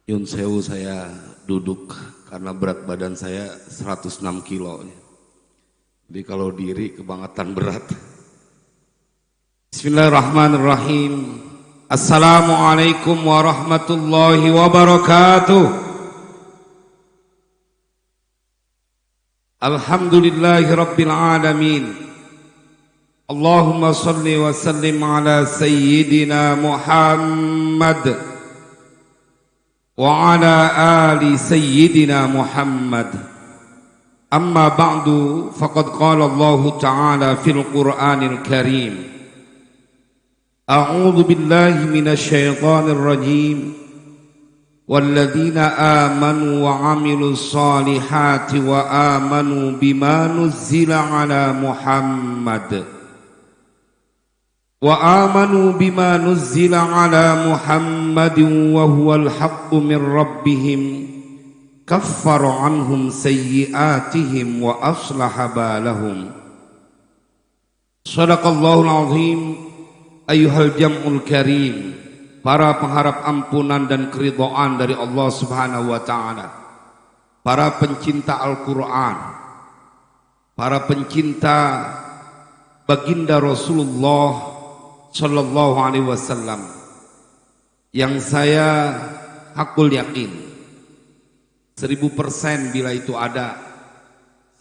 Yun sewu saya duduk karena berat badan saya 106 kilo. Jadi kalau diri kebangetan berat. Bismillahirrahmanirrahim. Assalamualaikum warahmatullahi wabarakatuh. Alhamdulillahi rabbil alamin. Allahumma salli wa sallim ala sayyidina Muhammad wa ala ali sayyidina Muhammad. Amma ba'du, faqad qala Allah ta'ala fil Qur'anil Karim. A'udzu billahi minasy syaithanir rajim. Walladzina amanu wa 'amilus solihati wa amanu bima nuzzila ala Muhammad. وآمنوا بما نزل على محمد وهو الحق من ربهم كفر عنهم سيئاتهم وأصلح بالهم صدق الله العظيم أيها الجمع الكريم. Para pengharap ampunan dan keridhaan dari Allah Subhanahu wa taala, para pencinta Al-Qur'an, para pencinta baginda Rasulullah Sallallahu alaihi wasallam, yang saya hakul yakin 1000% bila itu ada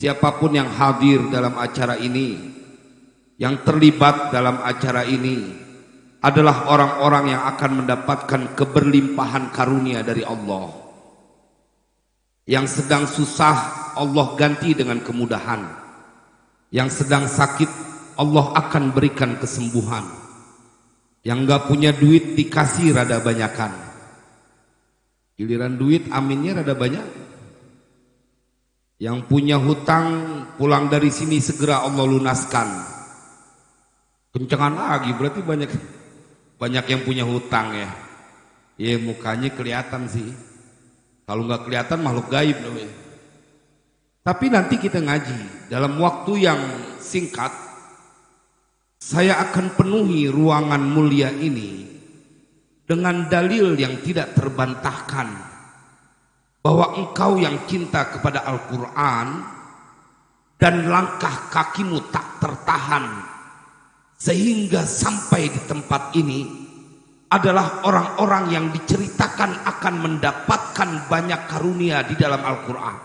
siapapun yang hadir dalam acara ini, yang terlibat dalam acara ini adalah orang-orang yang akan mendapatkan keberlimpahan karunia dari Allah. Yang sedang susah Allah ganti dengan kemudahan, yang sedang sakit Allah akan berikan kesembuhan, yang gak punya duit dikasih rada banyakan, giliran duit aminnya rada banyak. Yang punya hutang pulang dari sini segera Allah lunaskan. Kencengan lagi, berarti banyak yang punya hutang ya. Ya mukanya kelihatan sih, kalau gak kelihatan makhluk gaib namanya. Tapi nanti kita ngaji dalam waktu yang singkat. Saya akan penuhi ruangan mulia ini dengan dalil yang tidak terbantahkan bahwa engkau yang cinta kepada Al-Quran dan langkah kakimu tak tertahan sehingga sampai di tempat ini adalah orang-orang yang diceritakan akan mendapatkan banyak karunia di dalam Al-Quran.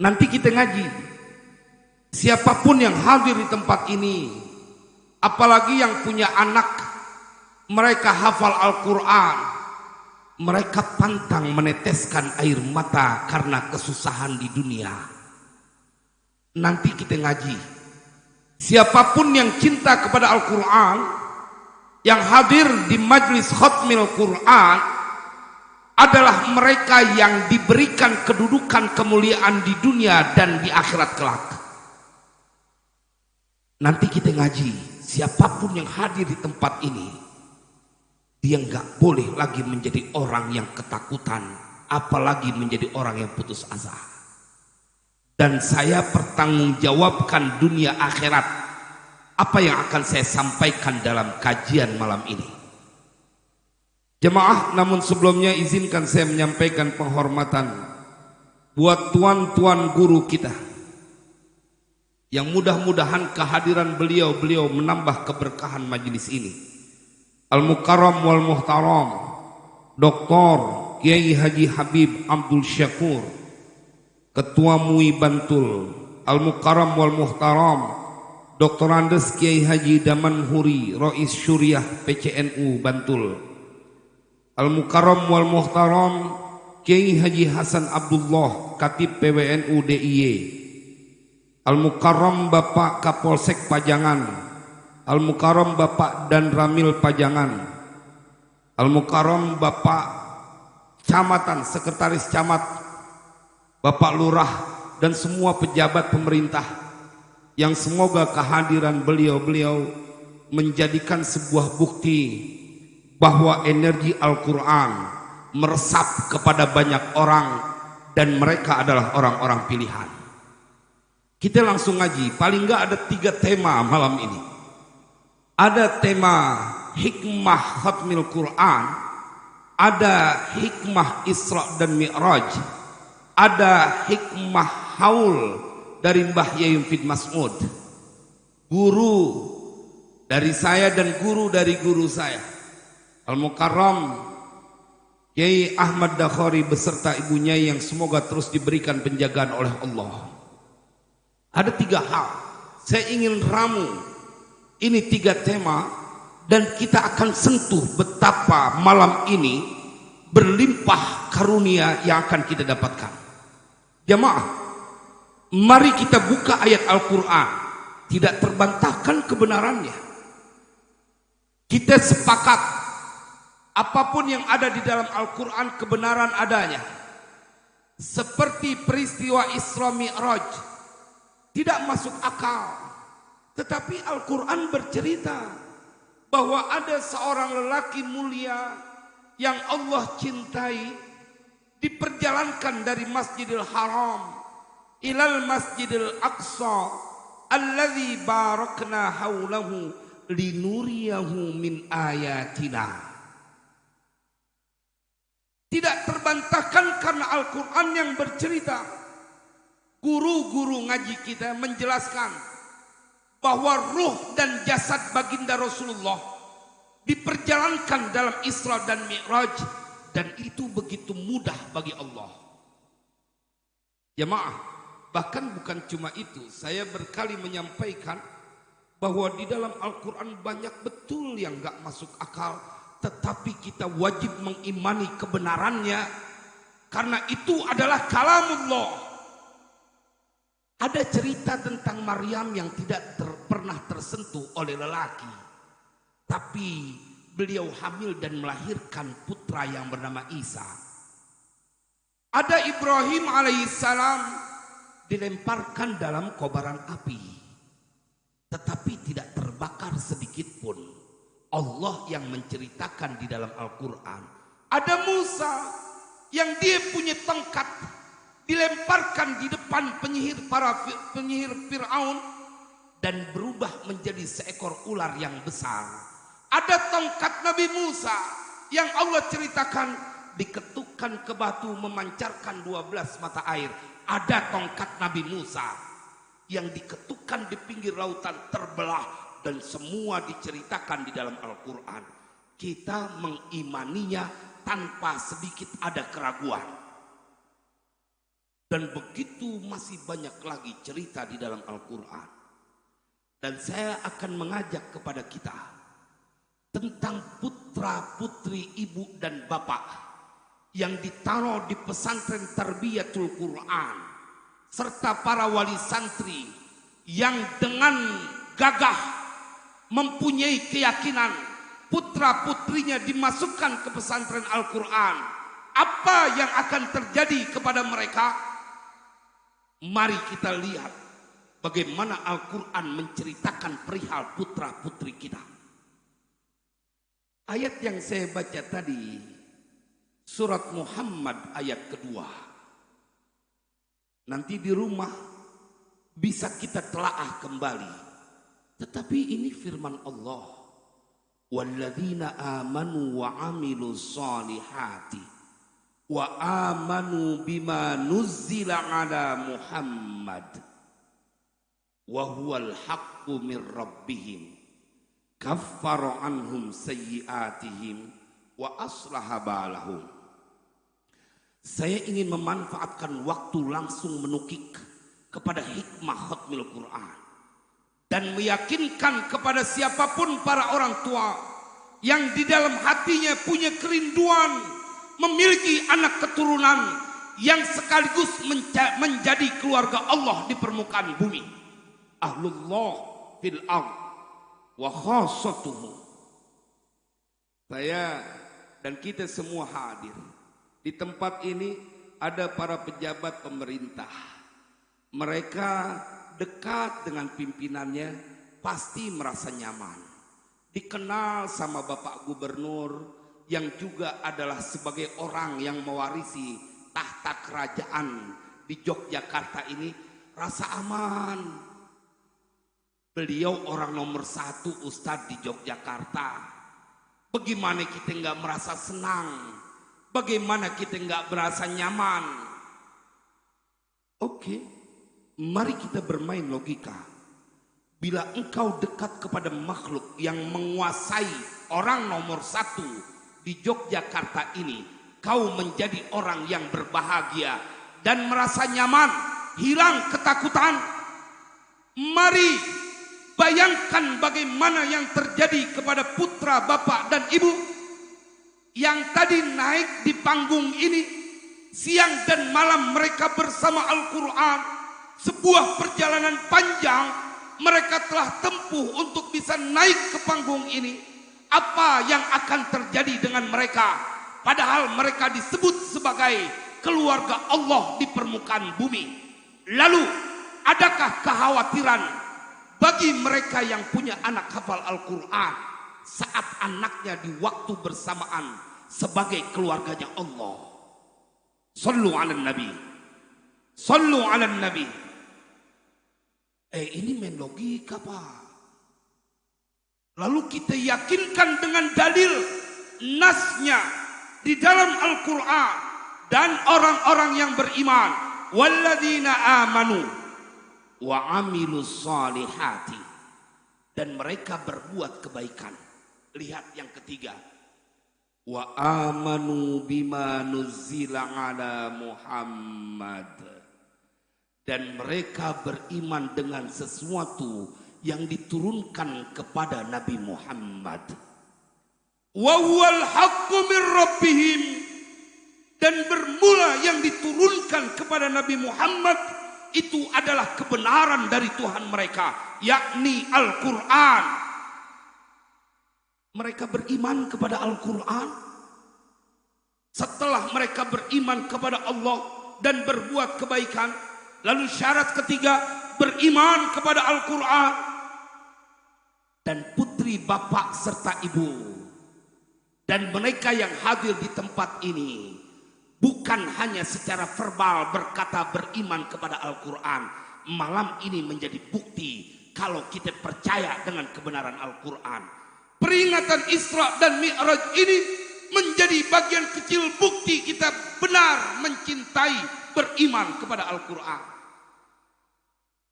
Nanti kita ngaji, siapapun yang hadir di tempat ini, apalagi yang punya anak, mereka hafal Al-Quran, mereka pantang meneteskan air mata karena kesusahan di dunia. Nanti kita ngaji, siapapun yang cinta kepada Al-Quran, yang hadir di majlis khatmil Quran adalah mereka yang diberikan kedudukan kemuliaan di dunia dan di akhirat kelak. Nanti kita ngaji, siapapun yang hadir di tempat ini, dia nggak boleh lagi menjadi orang yang ketakutan, apalagi menjadi orang yang putus asa. Dan saya pertanggungjawabkan dunia akhirat apa yang akan saya sampaikan dalam kajian malam ini. Jemaah, namun sebelumnya izinkan saya menyampaikan penghormatan buat tuan-tuan guru kita, yang mudah-mudahan kehadiran beliau menambah keberkahan majelis ini. Al-Mukarram wal Muhtaram Dr. Kiai Haji Habib Abdul Syakur, Ketua MUI Bantul. Al-Mukarram wal Muhtaram Dr. Andes Kiai Haji Daman Huri, Rais Syuriah PCNU Bantul. Al-Mukarram wal Muhtaram Kiai Haji Hasan Abdullah, Katib PWNU DIY. Al-Mukarram Bapak Kapolsek Pajangan, Al-Mukarram Bapak Dan Ramil Pajangan, Al-Mukarram Bapak Camatan, Sekretaris Camat, Bapak Lurah, dan semua pejabat pemerintah, yang semoga kehadiran beliau menjadikan sebuah bukti bahwa energi Al-Quran meresap kepada banyak orang dan mereka adalah orang-orang pilihan. Kita langsung ngaji, paling enggak ada 3 tema malam ini. Ada tema hikmah khatmil Quran, ada hikmah Isra dan Mi'raj, ada hikmah haul dari Mbah Yai Mufid Mas'ud, guru dari saya dan guru dari guru saya Al-Mukarram Kiai Ahmad Dakhari beserta ibunya yang semoga terus diberikan penjagaan oleh Allah. Ada 3 hal saya ingin ramu, ini 3 tema, dan kita akan sentuh betapa malam ini berlimpah karunia yang akan kita dapatkan. Jamaah, mari kita buka ayat Al-Quran. Tidak terbantahkan kebenarannya. Kita sepakat apapun yang ada di dalam Al-Quran kebenaran adanya. Seperti peristiwa Isra Mi'raj tidak masuk akal, tetapi Al-Quran bercerita bahwa ada seorang lelaki mulia yang Allah cintai diperjalankan dari Masjidil Haram ilal Masjidil Aqsa alladzi barakna haulahu linuriyahu min ayatina. Tidak terbantahkan karena Al-Quran yang bercerita. Guru-guru ngaji kita menjelaskan bahwa ruh dan jasad baginda Rasulullah diperjalankan dalam Isra dan Mi'raj, dan itu begitu mudah bagi Allah. Jemaah, bahkan bukan cuma itu, saya berkali menyampaikan bahwa di dalam Al-Quran banyak betul yang gak masuk akal, tetapi kita wajib mengimani kebenarannya karena itu adalah kalamullah. Ada cerita tentang Maryam yang tidak pernah tersentuh oleh lelaki, tapi beliau hamil dan melahirkan putra yang bernama Isa. Ada Ibrahim alaihissalam dilemparkan dalam kobaran api, tetapi tidak terbakar sedikit pun. Allah yang menceritakan di dalam Al-Quran. Ada Musa yang dia punya tongkat, dilemparkan di depan penyihir Fir'aun dan berubah menjadi seekor ular yang besar. Ada tongkat Nabi Musa yang Allah ceritakan diketukkan ke batu memancarkan 12 mata air. Ada tongkat Nabi Musa yang diketukkan di pinggir lautan terbelah, dan semua diceritakan di dalam Al-Quran. Kita mengimaninya tanpa sedikit ada keraguan. Dan begitu masih banyak lagi cerita di dalam Al-Quran. Dan saya akan mengajak kepada kita tentang putra putri ibu dan bapak yang ditaruh di pesantren Tarbiyatul Quran, serta para wali santri yang dengan gagah mempunyai keyakinan putra putrinya dimasukkan ke pesantren Al-Quran. Apa yang akan terjadi kepada mereka? Mari kita lihat bagaimana Al-Quran menceritakan perihal putra putri kita. Ayat yang saya baca tadi, surat Muhammad ayat kedua. Nanti di rumah bisa kita telaah kembali. Tetapi ini firman Allah. Walladzina amanu wa amilu salihati wa amanu bima nuzzila ala Muhammad wa huwal haqqu min rabbihim kaffara anhum sayyiatihim wa aslaha balahum. Saya ingin memanfaatkan waktu langsung menukik kepada hikmah khatmil Quran dan meyakinkan kepada siapapun para orang tua yang di dalam hatinya punya kerinduan memiliki anak keturunan yang sekaligus menjadi keluarga Allah di permukaan bumi. Ahlullah fil ardh wa khassatuhu. Saya dan kita semua hadir di tempat ini. Ada para pejabat pemerintah, mereka dekat dengan pimpinannya, pasti merasa nyaman. Dikenal sama Bapak Gubernur yang juga adalah sebagai orang yang mewarisi tahta kerajaan di Yogyakarta ini, rasa aman. Beliau orang nomor 1 Ustadz di Yogyakarta. Bagaimana kita nggak merasa senang Bagaimana kita nggak berasa nyaman? Oke, mari kita bermain logika. Bila engkau dekat kepada makhluk yang menguasai orang nomor satu di Yogyakarta ini, kau menjadi orang yang berbahagia dan merasa nyaman, hilang ketakutan. Mari bayangkan bagaimana yang terjadi kepada putra bapak dan ibu yang tadi naik di panggung ini. Siang dan malam mereka bersama Al-Quran. Sebuah perjalanan panjang mereka telah tempuh untuk bisa naik ke panggung ini. Apa yang akan terjadi dengan mereka? Padahal mereka disebut sebagai keluarga Allah di permukaan bumi. Lalu adakah kekhawatiran bagi mereka yang punya anak hafal Al-Quran saat anaknya di waktu bersamaan sebagai keluarganya Allah? Sallu ala nabi. Sallu ala nabi. Ini main logika, Pak. Lalu kita yakinkan dengan dalil nasnya di dalam Al-Quran dan orang-orang yang beriman. Walladzina amanu wa amilus salihati, dan mereka berbuat kebaikan. Lihat yang ketiga. Wa amanu bima nuzzila ala Muhammad, dan mereka beriman dengan sesuatu yang diturunkan kepada Nabi Muhammad. Wa huwal haqqu min rabbihim, dan bermula yang diturunkan kepada Nabi Muhammad itu adalah kebenaran dari Tuhan mereka, yakni Al-Quran. Mereka beriman kepada Al-Quran. Setelah mereka beriman kepada Allah dan berbuat kebaikan, lalu syarat ketiga, beriman kepada Al-Quran. Dan putri, bapak, serta ibu, dan mereka yang hadir di tempat ini, bukan hanya secara verbal berkata beriman kepada Al-Quran. Malam ini menjadi bukti kalau kita percaya dengan kebenaran Al-Quran. Peringatan Isra dan Mi'raj ini menjadi bagian kecil bukti kita benar mencintai, beriman kepada Al-Quran.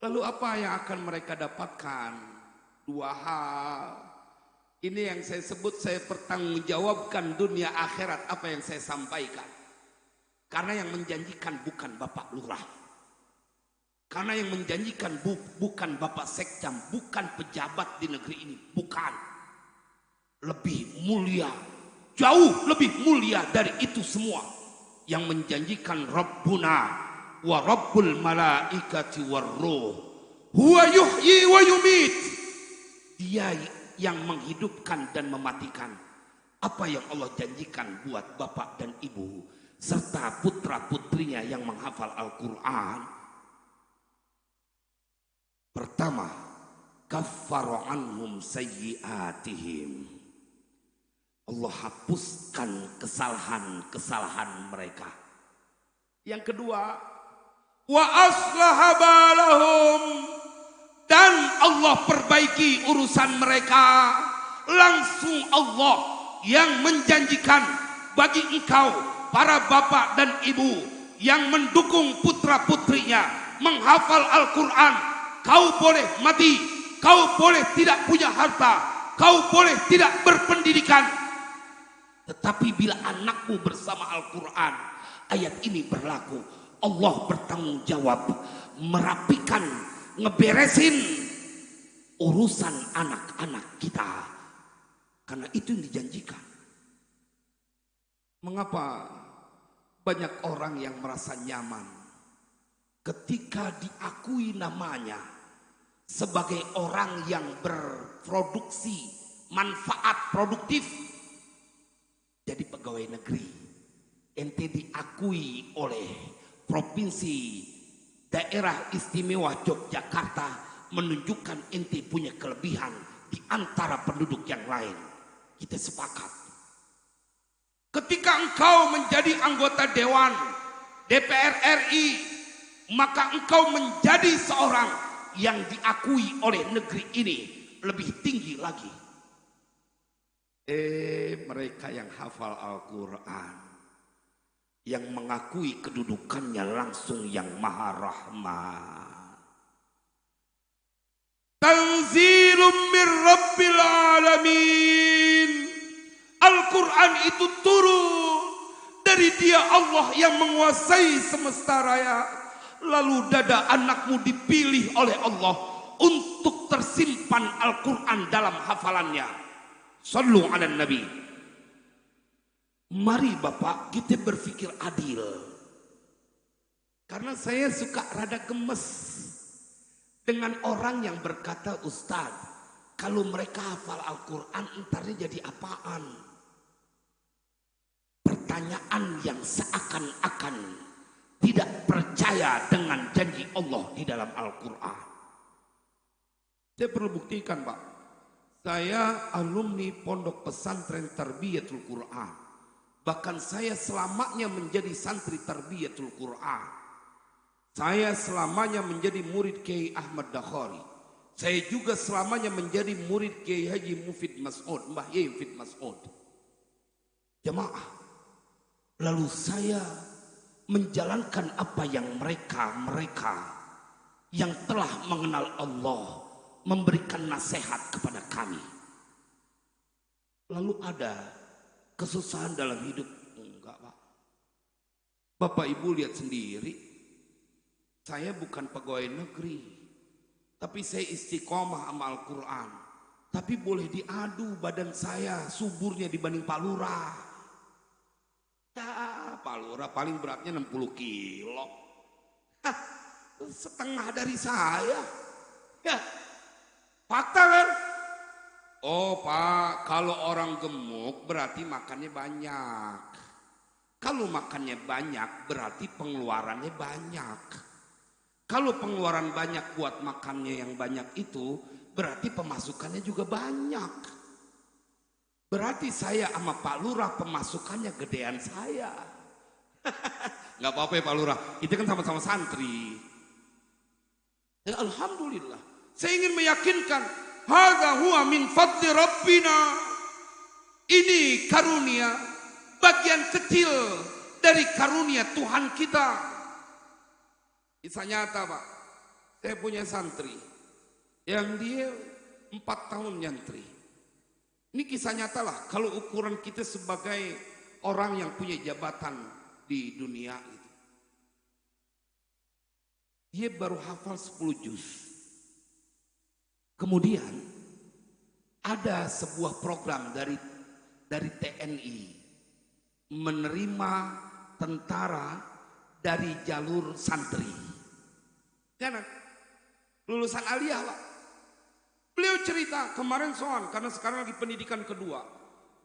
Lalu apa yang akan mereka dapatkan? Dua hal. Ini yang saya sebut, saya pertanggungjawabkan dunia akhirat apa yang saya sampaikan. Karena yang menjanjikan bukan Bapak Lurah. Karena yang menjanjikan bukan Bapak Sekjam, bukan pejabat di negeri ini, bukan. Lebih mulia, jauh lebih mulia dari itu semua. Yang menjanjikan Rabbuna wa Rabbul malaikati war ruh huwa yuhyi wa yumit. Dia yang menghidupkan dan mematikan. Apa yang Allah janjikan buat bapak dan ibu serta putra putrinya yang menghafal Al-Quran? Pertama, kaffara anhum sayyiatihim. Allah hapuskan kesalahan-kesalahan mereka. Yang kedua, wa aslaha balahum, dan Allah perbaiki urusan mereka. Langsung Allah yang menjanjikan bagi engkau, para bapak dan ibu yang mendukung putra putrinya menghafal Al-Quran, kau boleh mati, kau boleh tidak punya harta, kau boleh tidak berpendidikan, tetapi bila anakmu bersama Al-Quran, ayat ini berlaku. Allah bertanggung jawab merapikan, ngeberesin urusan anak-anak kita. Karena itu yang dijanjikan. Mengapa banyak orang yang merasa nyaman ketika diakui namanya sebagai orang yang berproduksi manfaat produktif? Jadi pegawai negeri, ente diakui oleh Provinsi Daerah Istimewa Yogyakarta, menunjukkan ente punya kelebihan di antara penduduk yang lain. Kita sepakat. Ketika engkau menjadi anggota Dewan DPR RI, maka engkau menjadi seorang yang diakui oleh negeri ini lebih tinggi lagi. Mereka yang hafal Al-Quran, yang mengakui kedudukannya langsung yang maha rahmat. Tanzilum mir rabbil alamin. Al-Quran itu turun dari Dia Allah yang menguasai semesta raya. Lalu dada anakmu dipilih oleh Allah untuk tersimpan Al-Quran dalam hafalannya. Sallu ala Nabi. Mari Bapak kita berpikir adil. Karena saya suka rada gemes dengan orang yang berkata, Ustaz, kalau mereka hafal Al-Quran entarnya jadi apaan? Pertanyaan yang seakan-akan tidak percaya dengan janji Allah di dalam Al-Quran. Saya perlu buktikan Pak. Saya alumni Pondok Pesantren Tarbiyatul Quran. Bahkan saya selamanya menjadi santri Tarbiyatul Quran. Saya selamanya menjadi murid Kiai Ahmad Dakhari. Saya juga selamanya menjadi murid Kiai Haji Mufid Mas'ud, Mbah Yai Mufid Mas'ud. Jemaah. Lalu saya menjalankan apa yang mereka yang telah mengenal Allah memberikan nasihat kepada kami. Lalu ada kesusahan dalam hidup? Enggak Pak. Bapak Ibu lihat sendiri, saya bukan pegawai negeri, tapi saya istiqomah sama Al-Quran. Tapi boleh diadu badan saya suburnya dibanding Pak Lurah. Ya, Pak Lurah paling beratnya 60 kilo. Hah, setengah dari saya. Ya, fakta kan? Oh Pak, kalau orang gemuk berarti makannya banyak. Kalau makannya banyak berarti pengeluarannya banyak. Kalau pengeluaran banyak buat makannya yang banyak itu berarti pemasukannya juga banyak. Berarti saya sama Pak Lurah pemasukannya gedean saya. Gak apa-apa ya Pak Lurah, itu kan sama-sama santri. Dan alhamdulillah, saya ingin meyakinkan, hadza huwa min fadli rabbina. Ini karunia, bagian kecil dari karunia Tuhan kita. Kisah nyata Pak, saya punya santri yang dia 4 tahun nyantri. Ini kisah nyata lah, kalau ukuran kita sebagai orang yang punya jabatan di dunia itu. Dia baru hafal 10 juz. Kemudian ada sebuah program dari TNI menerima tentara dari jalur santri. Jangan lulusan aliyah Pak. Beliau cerita kemarin soal karena sekarang lagi pendidikan kedua.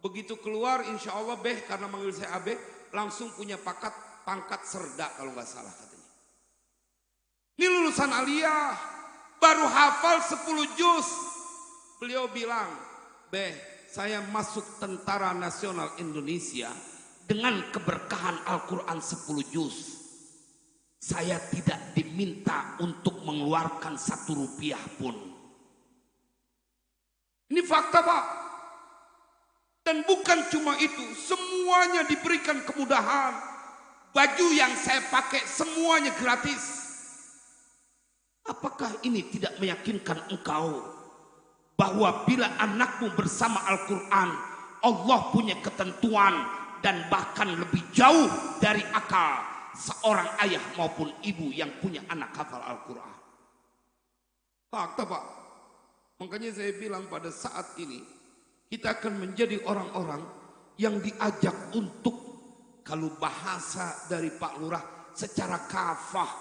Begitu keluar insya Allah karena manggil saya Abeh langsung punya pangkat serda kalau nggak salah katanya. Ini lulusan aliyah baru hafal 10 juz. Beliau bilang, saya masuk Tentara Nasional Indonesia dengan keberkahan Al-Quran 10 juz. Saya tidak diminta untuk mengeluarkan 1 rupiah pun. Ini fakta Pak. Dan bukan cuma itu, semuanya diberikan kemudahan. Baju yang saya pakai semuanya gratis. Apakah ini tidak meyakinkan engkau bahwa bila anakmu bersama Al-Quran, Allah punya ketentuan dan bahkan lebih jauh dari akal seorang ayah maupun ibu yang punya anak hafal Al-Quran. Fakta Pak. Makanya saya bilang pada saat ini kita akan menjadi orang-orang yang diajak untuk, kalau bahasa dari Pak Lurah, secara kafah,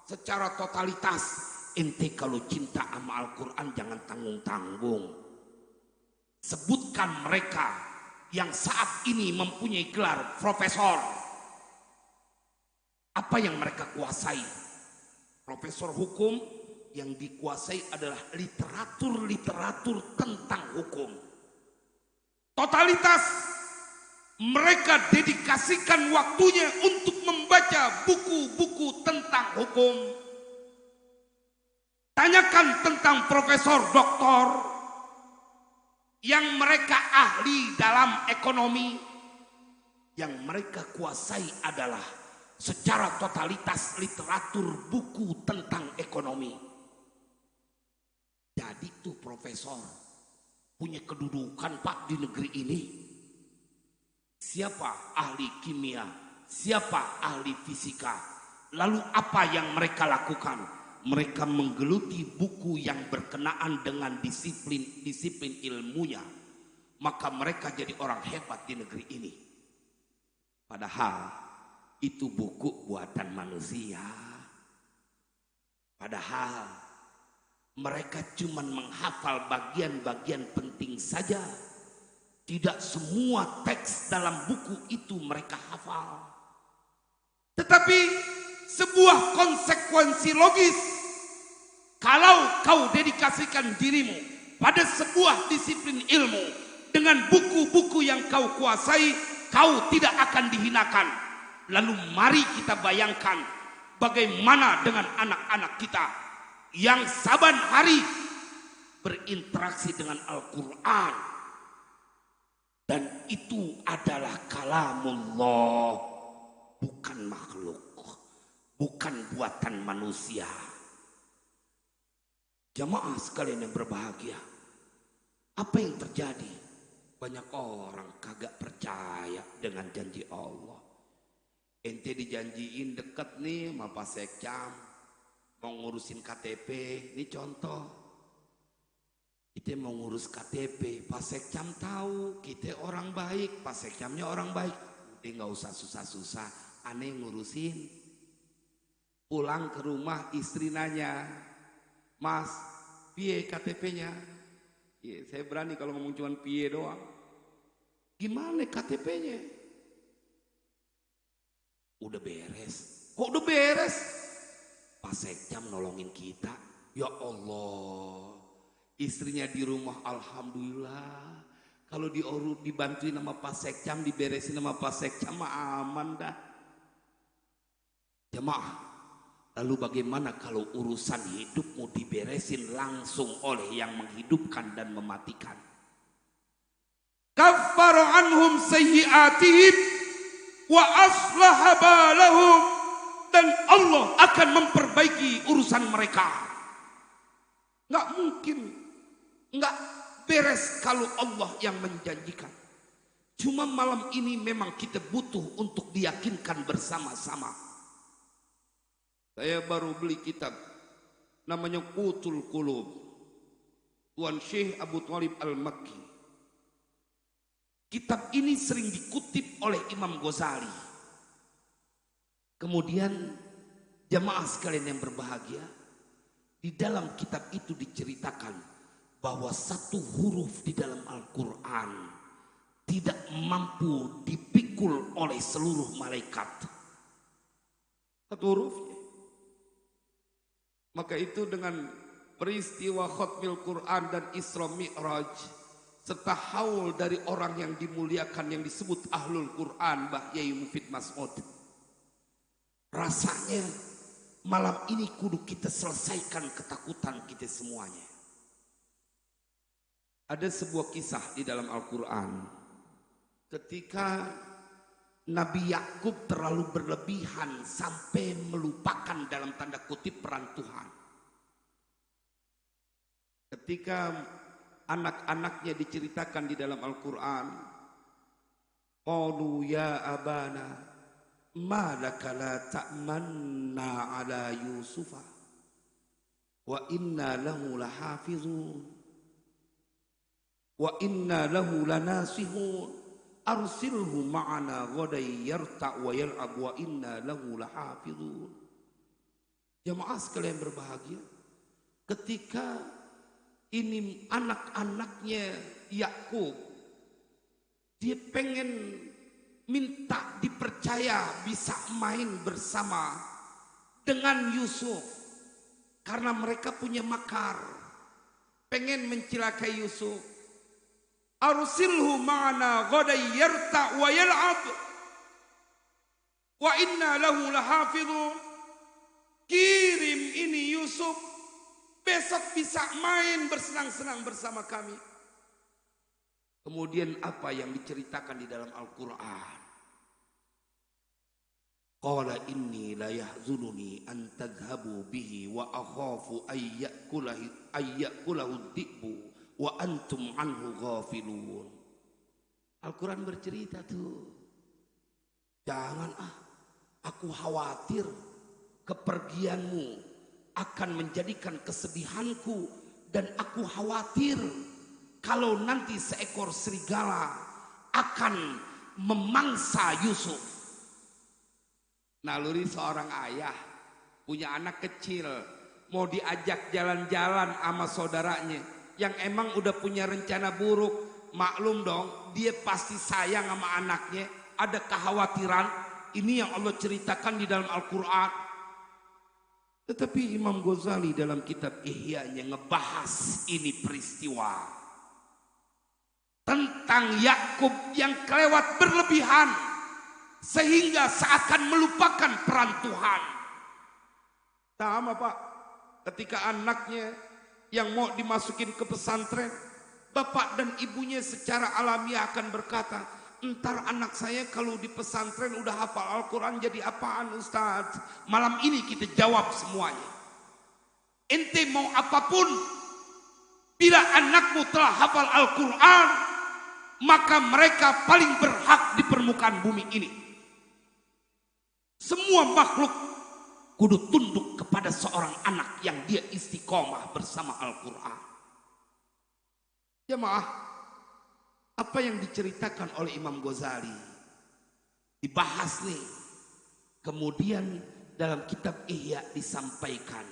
secara totalitas. Ente kalau cinta sama Al-Quran jangan tanggung-tanggung. Sebutkan mereka yang saat ini mempunyai gelar profesor. Apa yang mereka kuasai? Profesor hukum yang dikuasai adalah literatur tentang hukum. Totalitas, mereka dedikasikan waktunya untuk membaca buku-buku tentang hukum. Tanyakan tentang profesor doktor yang mereka ahli dalam ekonomi, yang mereka kuasai adalah secara totalitas literatur buku tentang ekonomi. Jadi tuh profesor punya kedudukan Pak di negeri ini. Siapa ahli kimia, siapa ahli fisika. Lalu apa yang mereka lakukan? Mereka menggeluti buku yang berkenaan dengan disiplin ilmunya. Maka mereka jadi orang hebat di negeri ini. Padahal itu buku buatan manusia. Padahal mereka cuma menghafal bagian-bagian penting saja. Tidak semua teks dalam buku itu mereka hafal. Tetapi sebuah konsekuensi logis. Kalau kau dedikasikan dirimu pada sebuah disiplin ilmu dengan buku-buku yang kau kuasai, kau tidak akan dihinakan. Lalu mari kita bayangkan bagaimana dengan anak-anak kita yang saban hari berinteraksi dengan Al-Quran. Dan itu adalah kalamullah, bukan makhluk, bukan buatan manusia. Jamaah sekalian yang berbahagia, apa yang terjadi? Banyak orang kagak percaya dengan janji Allah. Ente dijanjiin deket nih sama Pak Sekcam, mau ngurusin KTP. Ini contoh, kita mau ngurus KTP, Pak Sekcam tahu kita orang baik, Pak Sekcamnya orang baik. Udah nggak usah susah-susah, aneh ngurusin. Pulang ke rumah istri nanya, Mas, piye KTP-nya? Ya, saya berani kalau ngomong cuma piye doang. Gimana KTP-nya? Udah beres. Kok udah beres? Pak Sekcam nolongin kita. Ya Allah. Istrinya di rumah alhamdulillah. Kalau dibantuin sama Pak Sekcam, diberesin sama Pak Sekcam aman dah. Jemaah. Lalu bagaimana kalau urusan hidupmu diberesin langsung oleh yang menghidupkan dan mematikan? Kaffara anhum sayyi'atihim wa aslaha balahum, dan Allah akan memperbaiki urusan mereka. Nggak mungkin nggak beres kalau Allah yang menjanjikan. Cuma malam ini memang kita butuh untuk diyakinkan bersama-sama. Saya baru beli kitab namanya Qutul Qulub, Tuan Syekh Abu Thalib Al-Makki. Kitab ini sering dikutip oleh Imam Ghazali. Kemudian jamaah sekalian yang berbahagia, di dalam kitab itu diceritakan bahwa satu huruf di dalam Al-Quran tidak mampu dipikul oleh seluruh malaikat. Satu hurufnya. Maka itu dengan peristiwa khatmil Quran dan Isra Mi'raj serta haul dari orang yang dimuliakan yang disebut Ahlul Quran, Mbah Yai Mufid Mas'ud. Rasanya malam ini kudu kita selesaikan ketakutan kita semuanya. Ada sebuah kisah di dalam Al-Quran. Ketika Nabi Yakub terlalu berlebihan sampai melupakan dalam tanda kutip peran Tuhan. Ketika anak-anaknya diceritakan di dalam Al-Quran, qalu ya abana ma laka la ta'manna ala Yusufa wa inna lahu lahafizun wa inna lahu lanasihun arsilhu ma'ana ghaday yarta' wa yal'ab wa inna lahu lahafizun. Jamaah sekalian berbahagia, ketika ini anak-anaknya Yakub, dia pengen minta dipercaya bisa main bersama dengan Yusuf karena mereka punya makar, pengen mencelakai Yusuf. Arsilhu ma'ana ghaday yarta' wa yal'ab wa inna lahu lahafizun. Kirim ini Yusuf, besok bisa main bersenang-senang bersama kami. Kemudian apa yang diceritakan di dalam Al-Quran? Qala inni la yahzununi an tadhhabu bihi wa akhafu ayyakulahu dhi'bu wa antum anhu ghafilun. Al-Quran bercerita tuh, jangan aku khawatir kepergianmu akan menjadikan kesedihanku, dan aku khawatir kalau nanti seekor serigala akan memangsa Yusuf. Naluri seorang ayah punya anak kecil, mau diajak jalan-jalan sama saudaranya yang emang udah punya rencana buruk. Maklum dong, dia pasti sayang sama anaknya. Ada kekhawatiran. Ini yang Allah ceritakan di dalam Al-Quran. Tetapi Imam Ghazali dalam kitab Ihya-nya ngebahas ini peristiwa tentang Yakub yang kelewat berlebihan sehingga seakan melupakan peran Tuhan. Sama Pak, ketika anaknya yang mau dimasukin ke pesantren, bapak dan ibunya secara alamiah akan berkata, entar anak saya kalau di pesantren udah hafal Al-Quran jadi apaan Ustaz? Malam ini kita jawab semuanya. Ente mau apapun, bila anakmu telah hafal Al-Quran, maka mereka paling berhak di permukaan bumi ini. Semua makhluk kudu tunduk kepada seorang anak yang dia istiqomah bersama Al-Quran. Jemaah, apa yang diceritakan oleh Imam Ghazali dibahas nih. Kemudian dalam kitab Ihya disampaikan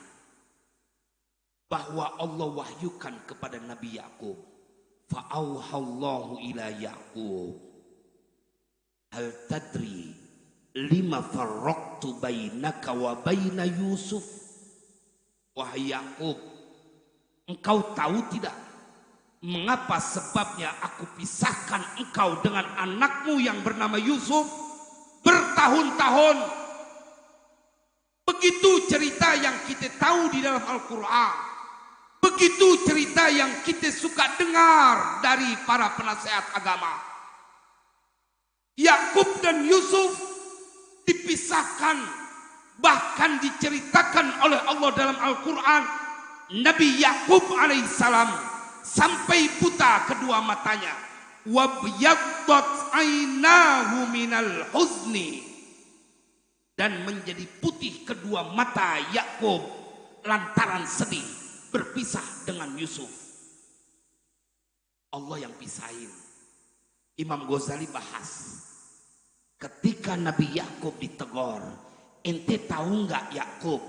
bahwa Allah wahyukan kepada Nabi Yakub, fa'auhallahu ila Yakub hal tadri lima farraqtu bainaka wa baina Yusuf. Wahai Yakub, engkau tahu tidak mengapa sebabnya aku pisahkan engkau dengan anakmu yang bernama Yusuf bertahun-tahun? Begitu cerita yang kita tahu di dalam Al-Quran, begitu cerita yang kita suka dengar dari para penasehat agama. Yakub dan Yusuf dipisahkan, bahkan diceritakan oleh Allah dalam Al-Quran, Nabi Yakub alaihissalam sampai buta kedua matanya, wabyaddat ainahu minal huzni, dan menjadi putih kedua mata Yakub lantaran sedih berpisah dengan Yusuf. Allah yang pisahin. Imam Ghazali bahas, ketika Nabi Yakub ditegur, ente tahu nggak Yakub,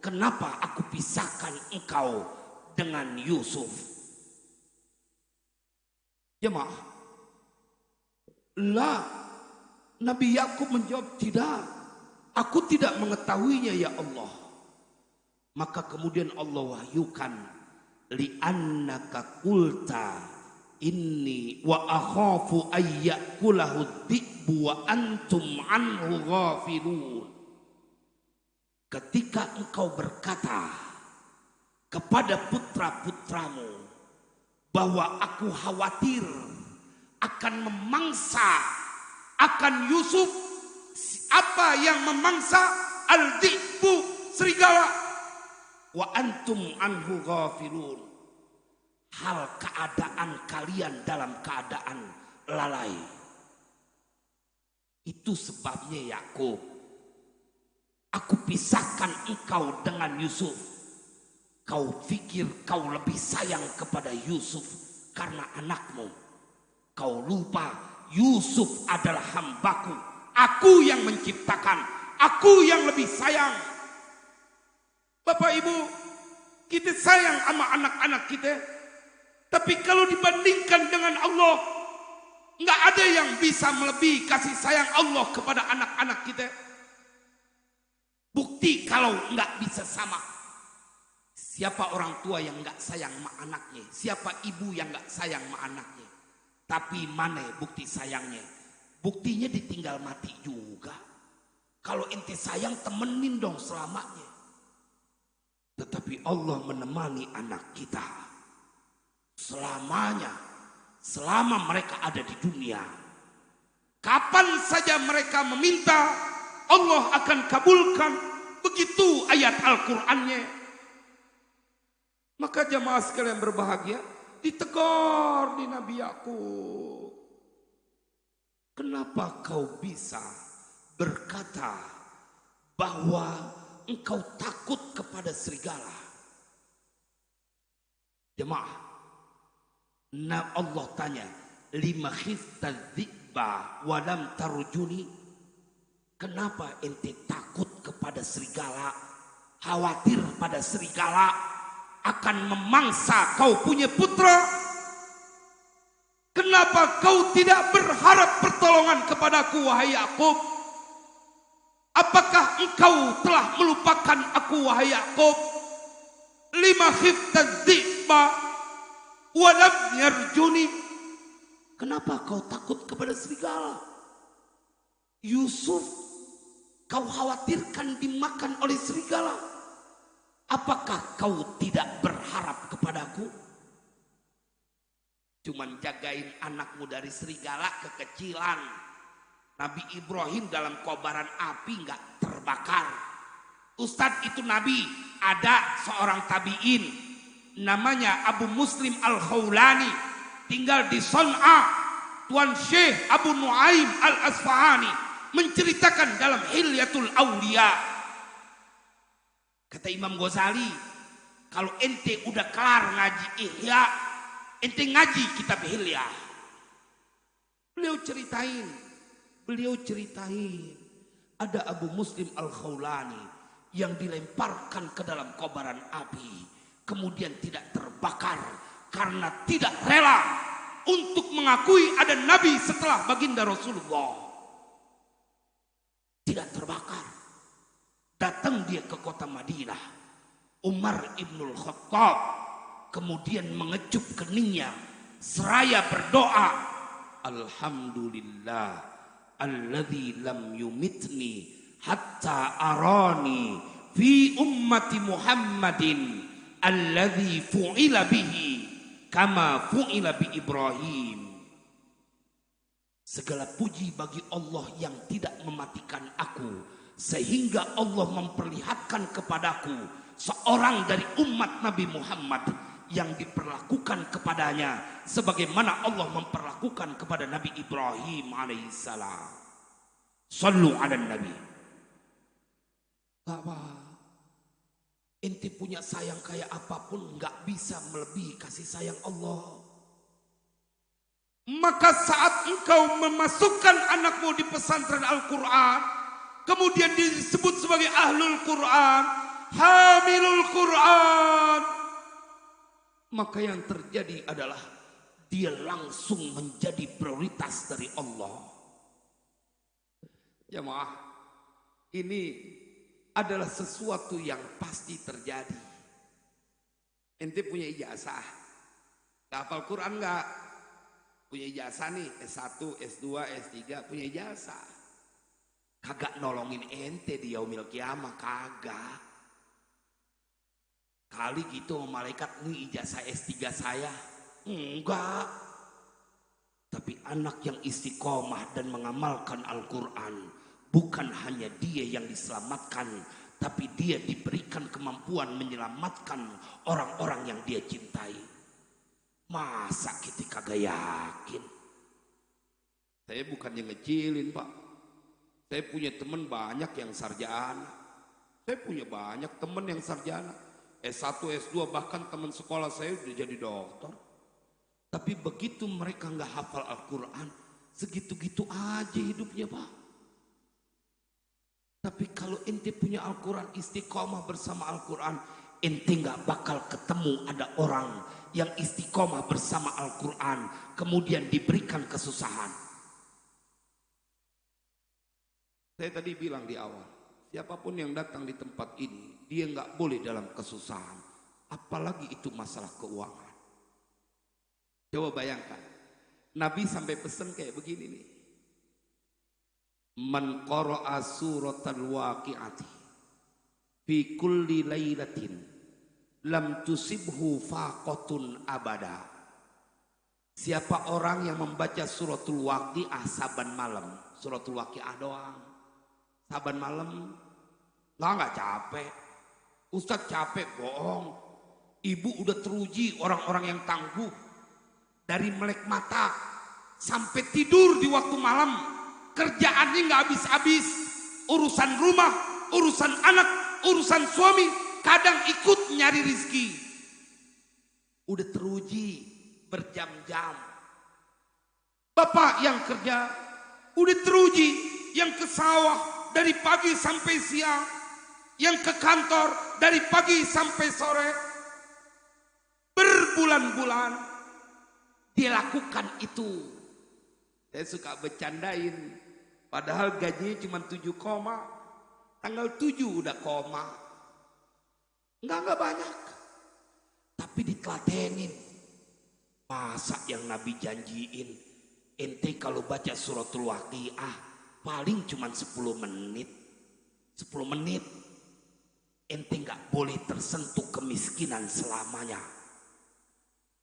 kenapa aku pisahkan engkau dengan Yusuf? Jemaah, lah, Nabi Yakub menjawab, tidak, aku tidak mengetahuinya ya Allah. Maka kemudian Allah wahyukan, li'annaka qulta inni wa akhafu ayyakulahu dhi'bu wa antum anhu ghafilun. Ketika engkau berkata kepada putra-putramu bahwa aku khawatir akan memangsa akan Yusuf. Apa yang memangsa? Al-dhi'bu, serigala. Wa antum anhu ghafilun. Hal keadaan kalian dalam keadaan lalai. Itu sebabnya Yakub, aku pisahkan engkau dengan Yusuf. Kau pikir kau lebih sayang kepada Yusuf karena anakmu. Kau lupa Yusuf adalah hambaku. Aku yang menciptakan. Aku yang lebih sayang. Bapak Ibu, kita sayang sama anak-anak kita. Tapi kalau dibandingkan dengan Allah, nggak ada yang bisa melebihi kasih sayang Allah kepada anak-anak kita. Bukti kalau nggak bisa sama. Siapa orang tua yang nggak sayang sama anaknya? Siapa ibu yang nggak sayang sama anaknya? Tapi mana bukti sayangnya? Buktinya ditinggal mati juga. Kalau ente sayang, temenin dong selamanya. Tetapi Allah menemani anak kita selamanya, selama mereka ada di dunia. Kapan saja mereka meminta, Allah akan kabulkan. Begitu ayat Al-Qur'annya. Maka jamaah sekalian berbahagia, ditegur di Nabi Yakub. Kenapa kau bisa berkata bahwa engkau takut kepada serigala? Jemaah, Allah tanya, lima khifta dzi'ba wa lam tarjuni. Kenapa ente takut kepada serigala, khawatir pada serigala akan memangsa kau punya putra? Kenapa kau tidak berharap pertolongan kepadaku, wahai Yakub? Apakah engkau telah melupakan aku, wahai Yakub? Lima khifta dzi'ba wa lam yarjuni. Kenapa kau takut kepada serigala? Yusuf, kau khawatirkan dimakan oleh serigala. Apakah kau tidak berharap kepadaku? Cuman jagain anakmu dari serigala kekecilan. Nabi Ibrahim dalam kobaran api nggak terbakar. Ustadz itu Nabi. Ada seorang tabi'in namanya Abu Muslim Al-Khawlani, tinggal di Son'a. Tuan Syekh Abu Nuaim Al-Asfahani menceritakan dalam Hilyatul Aulia. Kata Imam Ghazali, kalau ente udah kelar ngaji Ihya, ente ngaji kitab Hilya. Beliau ceritain ada Abu Muslim Al-Khawlani yang dilemparkan ke dalam kobaran api, kemudian tidak terbakar karena tidak rela untuk mengakui ada Nabi setelah baginda Rasulullah. Tidak terbakar. Datang dia ke kota Madinah. Umar ibnul Khattab kemudian mengecup keningnya seraya berdoa, Alhamdulillah alladzi lam yumitni hatta arani fi ummati Muhammadin alladzi fu'ila bihi kama fu'ila bi Ibrahim. Segala puji bagi Allah yang tidak mematikan aku, sehingga Allah memperlihatkan kepadaku seorang dari umat Nabi Muhammad yang diperlakukan kepadanya sebagaimana Allah memperlakukan kepada Nabi Ibrahim alaihissalam. Sallu ala Nabi. Apa? Ente punya sayang kayak apapun nggak bisa melebihi kasih sayang Allah. Maka saat engkau memasukkan anakmu di pesantren Al-Quran, kemudian disebut sebagai ahlul Quran, hamilul Quran, maka yang terjadi adalah dia langsung menjadi prioritas dari Allah. Jamaah, ini adalah sesuatu yang pasti terjadi. Ente punya ijazah, hafal Quran enggak? Punya ijazah nih, S1, S2, S3, punya ijazah. Kagak nolongin ente di yaumil kiamah, kagak. Kali gitu malaikat, nih ijazah S3 saya. Enggak. Tapi anak yang istiqomah dan mengamalkan Al-Quran, bukan hanya dia yang diselamatkan, tapi dia diberikan kemampuan menyelamatkan orang-orang yang dia cintai. Masa kita kagak yakin? Saya bukannya ngecilin, Pak. Saya punya teman banyak yang sarjana. Saya punya banyak teman yang sarjana. S1, S2, bahkan teman sekolah saya udah jadi dokter. Tapi begitu mereka nggak hafal Al-Quran, segitu-gitu aja hidupnya, Pak. Tapi kalau ente punya Al-Quran, istiqomah bersama Al-Quran, ente nggak bakal ketemu ada orang yang istiqomah bersama Al-Quran kemudian diberikan kesusahan. Saya tadi bilang di awal, siapapun yang datang di tempat ini, dia nggak boleh dalam kesusahan, apalagi itu masalah keuangan. Coba bayangkan, Nabi sampai pesan kayak begini nih. Man qara'a suratal waqi'ati fi kulli lailatin lam tusibhu faqatun abada. Siapa orang yang membaca suratul waqi'ah saban malam, suratul waqi'ah doang, Saban malam. Nggak capek. Ustadz capek, bohong. Ibu udah teruji orang-orang yang tangguh. Dari melek mata sampai tidur di waktu malam. Kerjaannya nggak habis-habis. Urusan rumah, urusan anak, urusan suami. Kadang ikut nyari rizki. Udah teruji berjam-jam. Bapak yang kerja udah teruji. Yang ke sawah dari pagi sampai siang. Yang ke kantor dari pagi sampai sore. Berbulan-bulan dia lakukan itu. Saya suka bercandain. Padahal gajinya cuma 7 koma. Tanggal 7 udah koma. Enggak banyak. Tapi ditelatenin. Masa yang Nabi janjiin. Ente kalau baca suratul Waqiah paling cuma 10 menit. 10 menit. Ente nggak boleh tersentuh kemiskinan selamanya.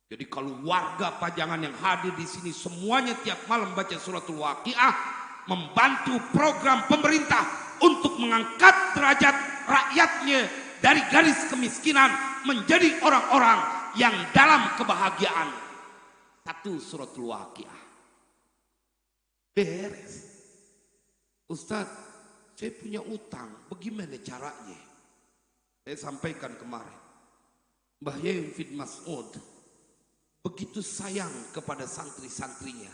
Jadi kalau warga Pajangan yang hadir di sini semuanya tiap malam baca suratul Waqiah, membantu program pemerintah untuk mengangkat derajat rakyatnya dari garis kemiskinan menjadi orang-orang yang dalam kebahagiaan. 1 suratul Waqiah. Beres. Ustadz, saya punya utang, bagaimana caranya? Saya sampaikan kemarin, Mbah Yai Fid Mas'ud begitu sayang kepada santri-santrinya.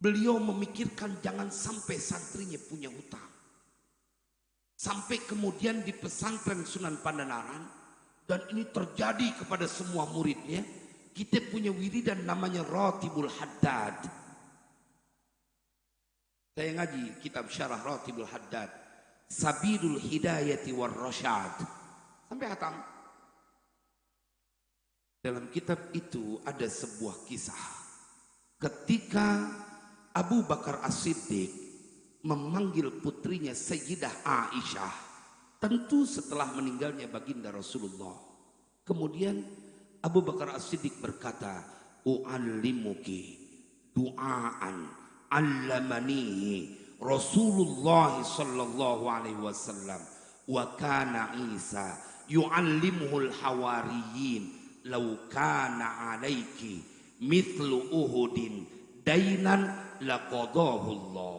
Beliau memikirkan jangan sampai santrinya punya hutang. Sampai kemudian di pesantren Sunan Pandanaran, dan ini terjadi kepada semua muridnya, kita punya wiridan namanya Ratibul Haddad. Saya ngaji kitab syarah Ratibul Haddad, Sabilul Hidayati war Rasyad. Sampai hatam. Dalam kitab itu ada sebuah kisah. Ketika Abu Bakar As-Siddiq memanggil putrinya Sayyidah Aisyah. Tentu setelah meninggalnya baginda Rasulullah. Kemudian Abu Bakar As-Siddiq berkata, "U'allimuki du'aan allamanihi Rasulullah sallallahu alaihi wasallam wa kana Isa yu'allimuhul hawariyin law kana alaiki mithlu uhudin dainan laqadahu Allah."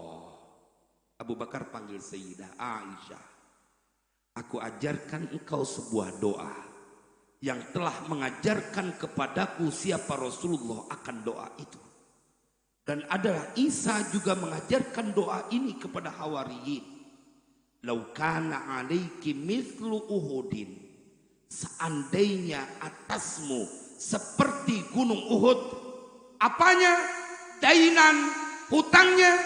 Abu Bakar panggil Sayyidah Aisyah, "Aku ajarkan engkau sebuah doa yang telah mengajarkan kepadaku siapa Rasulullah akan doa itu. Dan adalah Isa juga mengajarkan doa ini kepada hawariyin. Lau kana alaiki mithlu uhudin." Seandainya atasmu seperti gunung Uhud. Apanya? Dainan, hutangnya.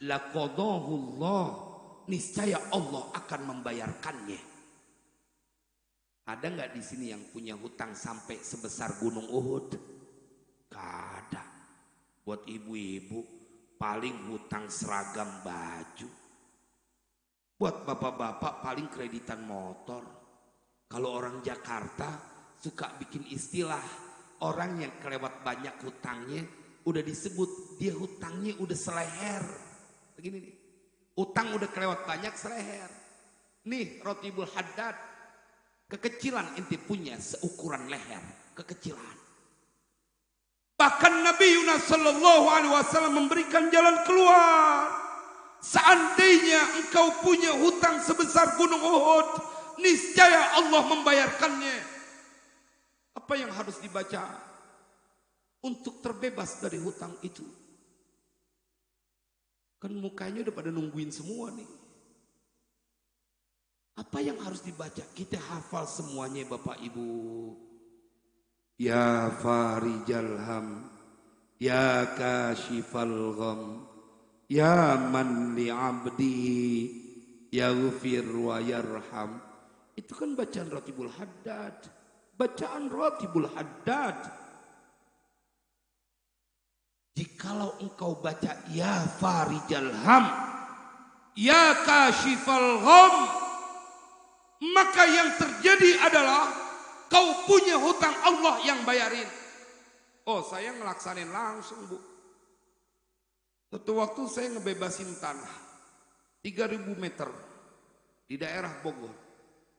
Laqadahu Allah. Niscaya Allah akan membayarkannya. Ada nggak di sini yang punya hutang sampai sebesar gunung Uhud? Gak ada. Buat ibu-ibu paling hutang seragam baju. Buat bapak-bapak paling kreditan motor. Kalau orang Jakarta suka bikin istilah, orang yang kelewat banyak hutangnya udah disebut dia hutangnya udah seleher. Begini nih, utang udah kelewat banyak seleher. Nih Ratibul Haddad, kekecilan ente punya seukuran leher, kekecilan. Bahkan Nabi Yunus sallallahu alaihi wasallam memberikan jalan keluar. Seandainya engkau punya hutang sebesar gunung Uhud, niscaya Allah membayarkannya. Apa yang harus dibaca untuk terbebas dari hutang itu? Kan mukanya udah pada nungguin semua nih. Apa yang harus dibaca? Kita hafal semuanya Bapak Ibu. Ya farijal ham, ya kashifal gham, ya man li abdihi yaghfir wa yarham. Itu kan bacaan Ratibul Haddad. Bacaan Ratibul Haddad. Jikalau engkau baca ya farijal ham, ya kashifal gham, maka yang terjadi adalah kau punya hutang Allah yang bayarin. Oh, saya ngelaksanain langsung, Bu. Suatu waktu saya ngebebasin tanah. 3.000 meter di daerah Bogor.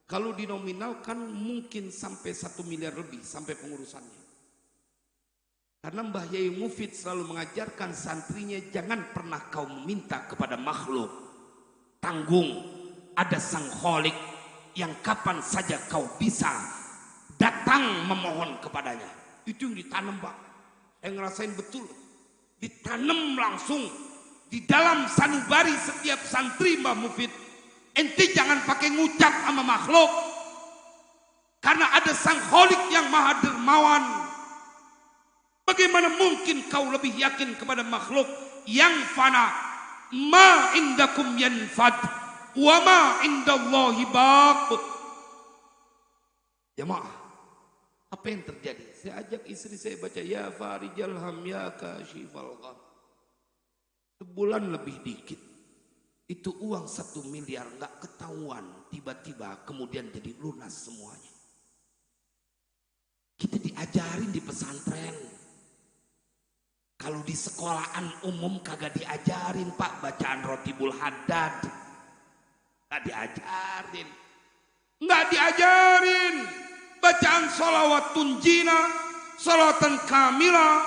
Kalau dinominalkan mungkin sampai 1 miliar lebih sampai pengurusannya. Karena Mbah Yai Mufid selalu mengajarkan santrinya, jangan pernah kau meminta kepada makhluk. Tanggung, ada Sang Kholik yang kapan saja kau bisa datang memohon kepadanya. Itu yang ditanam, Pak. Saya ngerasain betul. Ditanam langsung di dalam sanubari setiap santri Mbah Mufid. Ente jangan pakai ngucap sama makhluk, karena ada Sang Kholik yang maha dermawan. Bagaimana mungkin kau lebih yakin kepada makhluk yang fana? Ma indakum yanfad wa ma indallahi baq. Jemaah, apa yang terjadi? Saya ajak istri saya baca ya farijal ham ya kashifal gham. Sebulan lebih dikit. Itu uang 1 miliar nggak ketahuan, tiba-tiba kemudian jadi lunas semuanya. Kita diajarin di pesantren. Kalau di sekolahan umum kagak diajarin, Pak, bacaan Rotibul Haddad. Nggak diajarin. Nggak diajarin bacaan sholawat tunjina, sholawatan kamila,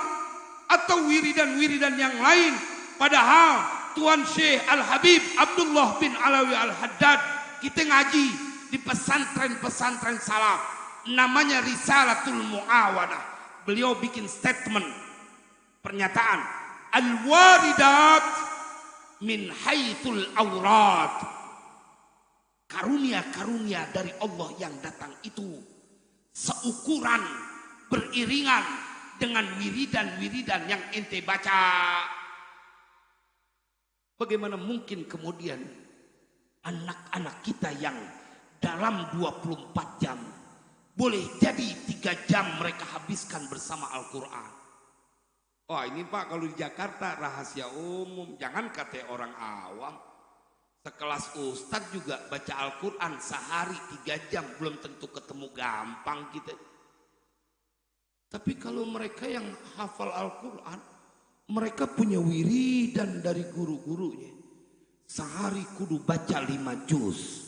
atau wiridan-wiridan yang lain. Padahal Tuan Syekh Al-Habib Abdullah bin Alawi Al-Haddad, kita ngaji di pesantren-pesantren salaf, namanya Risalatul Mu'awanah. Beliau bikin statement, pernyataan, al-waridat min haitsul aurat. Karunia-karunia dari Allah yang datang itu seukuran, beriringan dengan wiridan-wiridan yang ente baca. Bagaimana mungkin kemudian anak-anak kita yang dalam 24 jam, boleh jadi 3 jam mereka habiskan bersama Al-Quran. Oh ini Pak, kalau di Jakarta rahasia umum, jangan kata orang awam. Sekelas Ustadz juga baca Al-Quran sehari 3 jam, belum tentu ketemu gampang kita. Tapi kalau mereka yang hafal Al-Quran, mereka punya wiridan dari guru-gurunya. Sehari kudu baca 5 juz.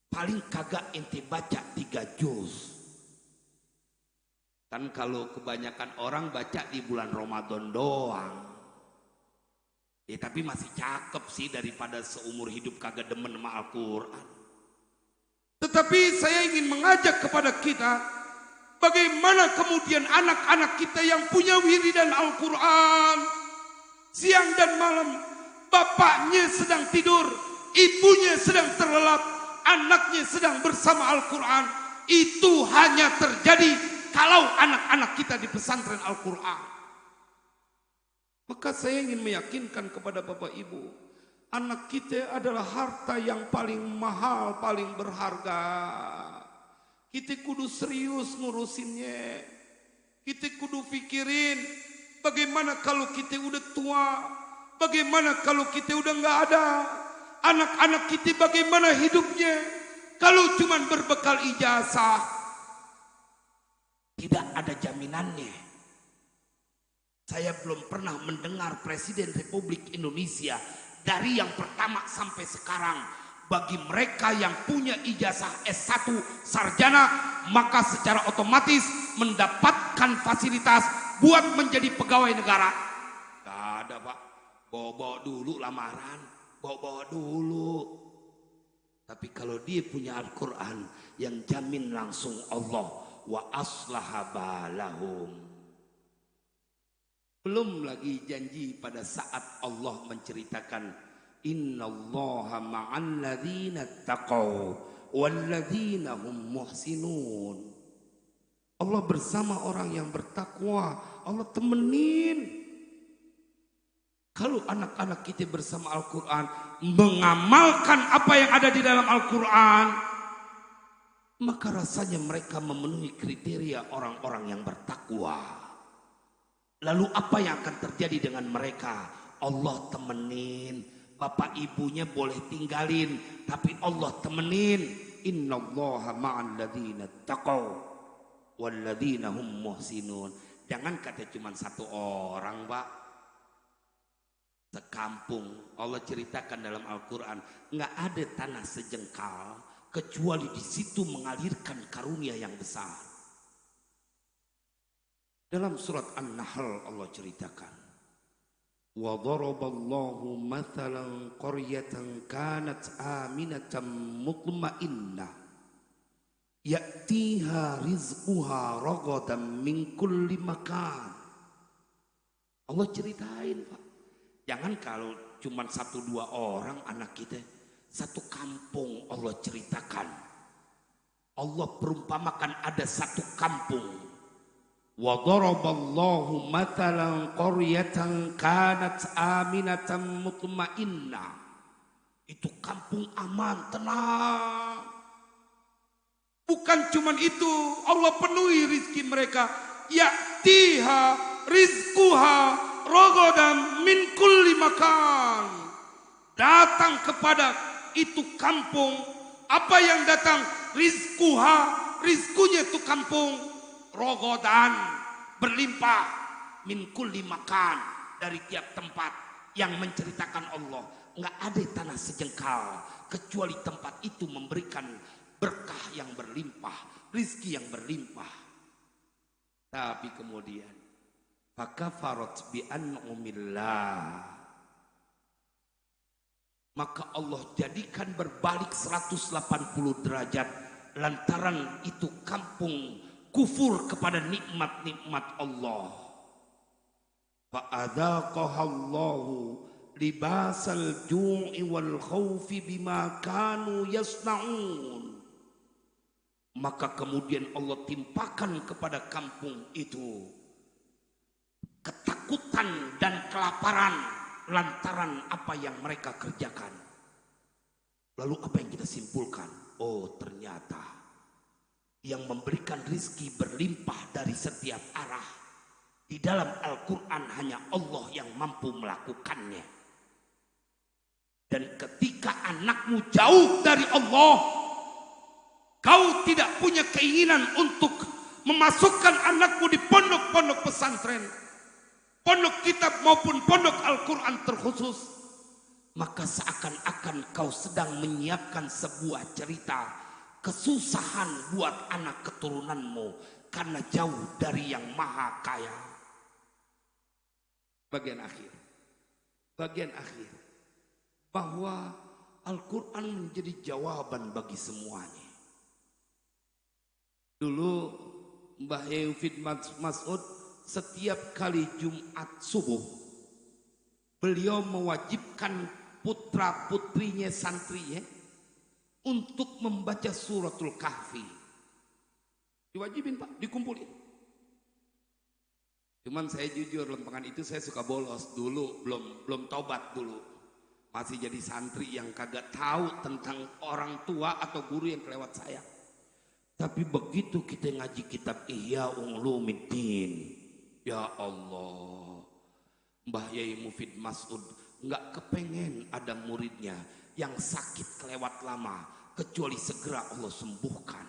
Paling kagak ente baca 3 juz. Kan kalau kebanyakan orang baca di bulan Ramadan doang. Ya tapi masih cakep sih daripada seumur hidup kagak demen sama Al-Quran. Tetapi saya ingin mengajak kepada kita, bagaimana kemudian anak-anak kita yang punya wiridan Al-Quran, siang dan malam bapaknya sedang tidur, ibunya sedang terlelap, anaknya sedang bersama Al-Quran. Itu hanya terjadi kalau anak-anak kita di pesantren Al-Quran. Maka saya ingin meyakinkan kepada Bapak Ibu, anak kita adalah harta yang paling mahal, paling berharga. Kita kudu serius ngurusinnya. Kita kudu pikirin bagaimana kalau kita udah tua, bagaimana kalau kita udah nggak ada. Anak-anak kita bagaimana hidupnya kalau cuman berbekal ijazah. Tidak ada jaminannya. Saya belum pernah mendengar Presiden Republik Indonesia dari yang pertama sampai sekarang, bagi mereka yang punya ijazah S1 sarjana, maka secara otomatis mendapatkan fasilitas buat menjadi pegawai negara. Gak ada Pak, bawa-bawa dulu lamaran, bawa-bawa dulu. Tapi kalau dia punya Al-Quran yang jamin langsung Allah, wa aslaha balahum. Belum lagi janji pada saat Allah menceritakan innallaha ma'al ladzina taqaw wal ladzina hum muhsinun. Allah bersama orang yang bertakwa, Allah temenin. Kalau anak-anak kita bersama Al-Quran, mengamalkan apa yang ada di dalam Al-Quran, maka rasanya mereka memenuhi kriteria orang-orang yang bertakwa. Lalu apa yang akan terjadi dengan mereka? Allah temenin. Bapak ibunya boleh tinggalin, tapi Allah temenin. Innallaha ma'al ladzina taqaw wal ladzina hum muhsinun. Jangan kata cuma satu orang, Pak. Sekampung, Allah ceritakan dalam Al-Quran, nggak ada tanah sejengkal kecuali di situ mengalirkan karunia yang besar. Dalam surat An-Nahl Allah ceritakan, wa daraballahu mathalan qaryatan kanat aminatan mutma'innah ya'tiha rizquha ragadan min kulli makan. Allah ceritain, Pak. Jangan kalau cuma 1-2 orang anak kita, satu kampung Allah ceritakan. Allah perumpamakan ada satu kampung. Wa daraballahu mathalan qaryatan kanat aminatan mutmainnah. Itu kampung aman, tenang. Bukan cuma itu, Allah penuhi rizki mereka. Ya'tiha rizquha ragadan min kulli makan. Datang kepada itu kampung. Apa yang datang? Rizquha, rizkunya itu kampung. Ragadan, berlimpah. Min kulli makan, dari tiap tempat. Yang menceritakan Allah, nggak ada tanah sejengkal kecuali tempat itu memberikan berkah yang berlimpah, rizki yang berlimpah. Tapi kemudian fakafarat bi an'umillah, maka Allah jadikan berbalik 180 derajat lantaran itu kampung kufur kepada nikmat-nikmat Allah. Fa'adzaqahallahu libasal ju'i wal khaufi bima kanu yasna'un. Maka kemudian Allah timpakan kepada kampung itu ketakutan dan kelaparan lantaran apa yang mereka kerjakan. Lalu apa yang kita simpulkan? Oh, ternyata yang memberikan rizki berlimpah dari setiap arah di dalam Al-Quran hanya Allah yang mampu melakukannya. Dan ketika anakmu jauh dari Allah, kau tidak punya keinginan untuk memasukkan anakmu di pondok-pondok pesantren, pondok kitab maupun pondok Al-Quran terkhusus, maka seakan-akan kau sedang menyiapkan sebuah cerita kesusahan buat anak keturunanmu karena jauh dari yang maha kaya. Bagian akhir bahwa Al-Quran menjadi jawaban bagi semuanya. Dulu Mbah Yufid Mas'ud setiap kali Jumat subuh beliau mewajibkan putra putrinya santrinya untuk membaca suratul Kahfi. Diwajibin, Pak, dikumpulin. Cuman saya jujur lempengan itu saya suka bolos dulu, belum tobat dulu. Masih jadi santri yang kagak tahu tentang orang tua atau guru yang kelewat saya. Tapi begitu kita ngaji kitab Ihya Ulumuddin, ya Allah, Mbah Yai Mufid Mas'ud nggak kepengen ada muridnya yang sakit kelewat lama kecuali segera Allah sembuhkan.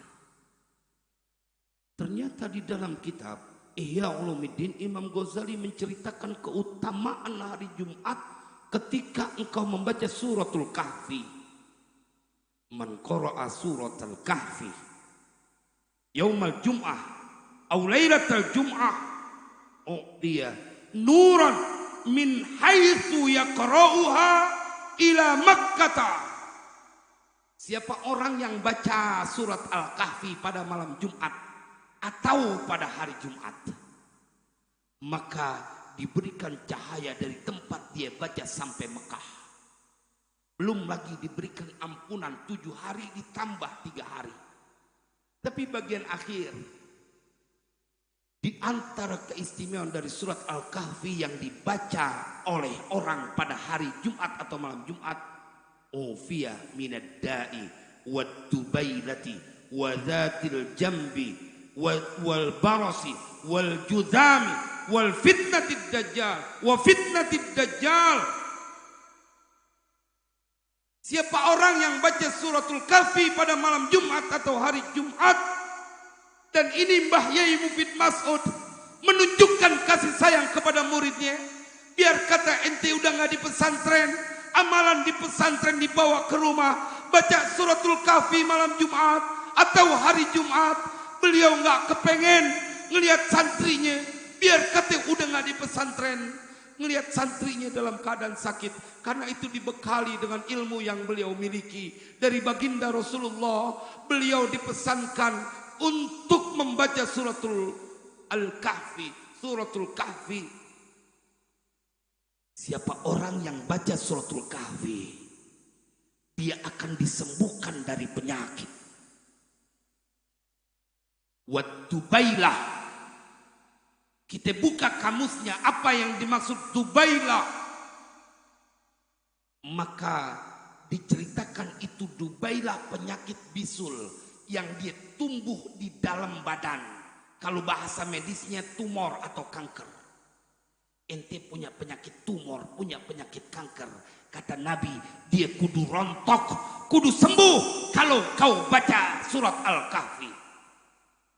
Ternyata di dalam kitab Ihya Ulumuddin Imam Ghazali menceritakan keutamaan hari Jumat ketika engkau membaca suratul Kahfi. Man qara'a suratul Kahfi yaumal jum'ah au lailatal jum'ah, oh dia nuran min haitsu yaqra'uha ila Makkah. Siapa orang yang baca surat Al-Kahfi pada malam Jumat atau pada hari Jumat, maka diberikan cahaya dari tempat dia baca sampai Mekah. Belum lagi diberikan ampunan 7 hari ditambah 3 hari. Tapi bagian akhir, di antara keistimewaan dari surat Al-Kahfi yang dibaca oleh orang pada hari Jumat atau malam Jumat, ufiya minad da'i wad dubailati wa dhatil jambi wal barasi wal judami wal fitnatid dajjal wa fitnatid dajjal. Siapa orang yang baca suratul Kahfi pada malam Jumat atau hari Jumat, dan ini Mbah Yai Mufid Mas'ud menunjukkan kasih sayang kepada muridnya, Biar kata ente udah nggak di pesantren, amalan di pesantren dibawa ke rumah, baca suratul kahfi malam Jumat atau hari Jumat. Beliau nggak kepengen ngelihat santrinya, biar kata udah nggak di pesantren, ngelihat santrinya dalam keadaan sakit. Karena itu dibekali dengan ilmu yang beliau miliki dari baginda Rasulullah. Beliau dipesankan untuk membaca suratul Al-Kahfi, suratul Kahfi. Siapa orang yang baca suratul Kahfi, dia akan disembuhkan dari penyakit. Wadubailah. Kita buka kamusnya apa yang dimaksud dubailah. Maka diceritakan itu dubailah penyakit bisul yang dia tumbuh di dalam badan. Kalau bahasa medisnya tumor atau kanker. Ente punya penyakit tumor, punya penyakit kanker. Kata Nabi, dia kudu rontok, kudu sembuh kalau kau baca surat Al-Kahfi.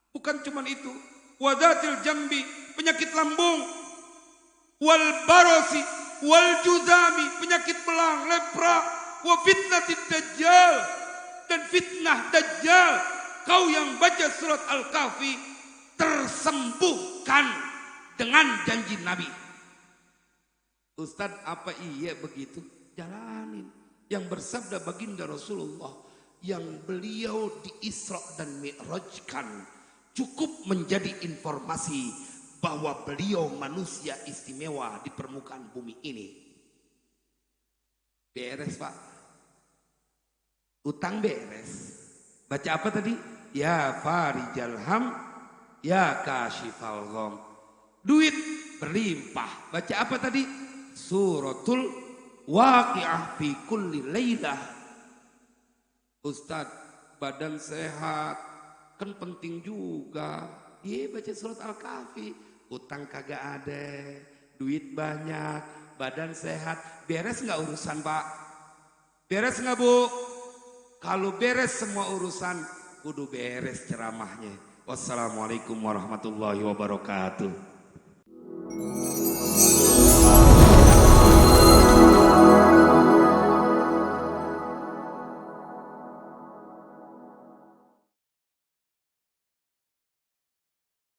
Bukan cuma itu. Wadatil jambi, penyakit lambung. Wal barosi, wal juzami, penyakit belang, lepra. Wa fitnatid dajjal, dan fitnah dajjal. Kau yang baca surat Al-Kahfi tersembuhkan dengan janji Nabi. Ustadz, apa iya begitu? Jalanin. Yang bersabda baginda Rasulullah, yang beliau di Isra dan Mi'rajkan, cukup menjadi informasi bahwa beliau manusia istimewa di permukaan bumi ini. Beres Pak. Utang beres. Baca apa tadi? Ya farijal ham, ya kashifal gham. Duit berlimpah. Baca apa tadi? Suratul Waqiah fi kulli lailah. Ustadz, badan sehat kan penting juga. Iya, baca surat Al-Kahfi. Utang kagak ada, duit banyak, badan sehat. Beres nggak urusan Pak? Beres nggak Bu? Kalau beres semua urusan, kudu beres ceramahnya. Wassalamualaikum warahmatullahi wabarakatuh.